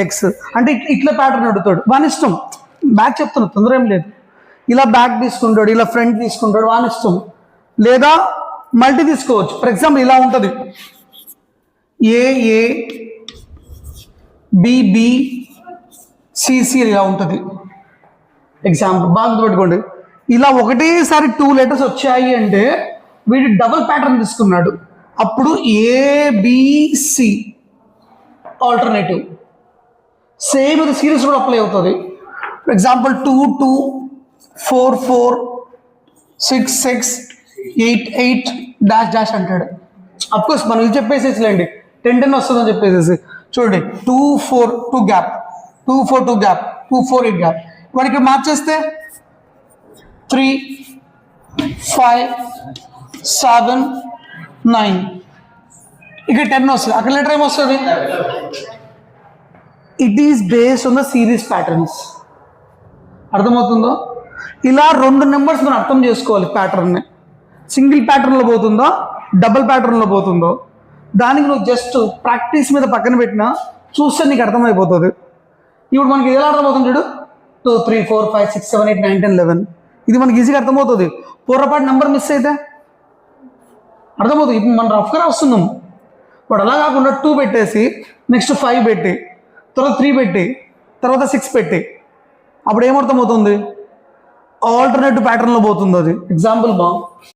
X అంటే ఇట్లా pattern అడుగుతాడు, వాని ఇష్టం. బ్యాక్ చెప్తున్నా, తొందర ఏం లేదు. ఇలా బ్యాక్ తీసుకుంటాడు, ఇలా ఫ్రంట్ తీసుకుంటాడు, వాని ఇష్టం. లేదా మల్టీ తీసుకోవచ్చు. ఫర్ ఎగ్జాంపుల్ ఇలా ఉంటుంది, ఏ బి సిసి ఇలా ఉంటుంది. ఎగ్జాంపుల్ బాగా గుర్తుపెట్టుకోండి. ఇలా ఒకటేసారి 2 లెటర్స్ వచ్చాయి అంటే వీడు డబుల్ ప్యాటర్న్ తీసుకున్నాడు. అప్పుడు ఏబిసి ఆల్టర్నేటివ్. సేమ్ ఇది సిరీస్ కూడా అప్లై అవుతుంది. ఫర్ ఎగ్జాంపుల్ 2 2 4 4 6 6 8 8 డాష్ డాష్ అంటాడు. అఫ్కోర్స్ మనం ఇది చెప్పేసేసిలేండి, 10 10 వస్తుందని చెప్పేసేసి. చూడండి 2 4 2 గ్యాప్, 2 4 2 గ్యాప్, 2 4 8 గ్యాప్. వాడికి మార్చేస్తే 3 5 7 9 ఇక్కడ 10 వస్తుంది. అక్కడ లెటర్ ఏమొస్తుంది? It is based on the series patterns. అర్థమవుతుందో? ఇలా 2 నెంబర్స్ మనం అర్థం చేసుకోవాలి. ప్యాటర్న్ని సింగిల్ ప్యాటర్న్లో పోతుందో డబుల్ ప్యాటర్న్లో పోతుందో దానికి నువ్వు జస్ట్ ప్రాక్టీస్ మీద పక్కన పెట్టినా చూస్తే నీకు అర్థమైపోతుంది. ఇప్పుడు మనకి ఎలా అర్థమవుతుంది చూడు, 2 3 4 5 6 7 8 9 10 11 ఇది మనకి ఈజీగా అర్థమవుతుంది. పూర్వపాటు నెంబర్ మిస్ అయితే అర్థమవుతుంది. ఇప్పుడు మనం రఫ్గా వస్తున్నాం. వాడు అలా కాకుండా 2 పెట్టేసి నెక్స్ట్ 5 పెట్టి తర్వాత 3 పెట్టి తర్వాత 6 పెట్టి అప్పుడు ఏమర్థమవుతుంది? ఆల్టర్నేటివ్ ప్యాటర్న్లో పోతుంది అది. ఎగ్జాంపుల్ బా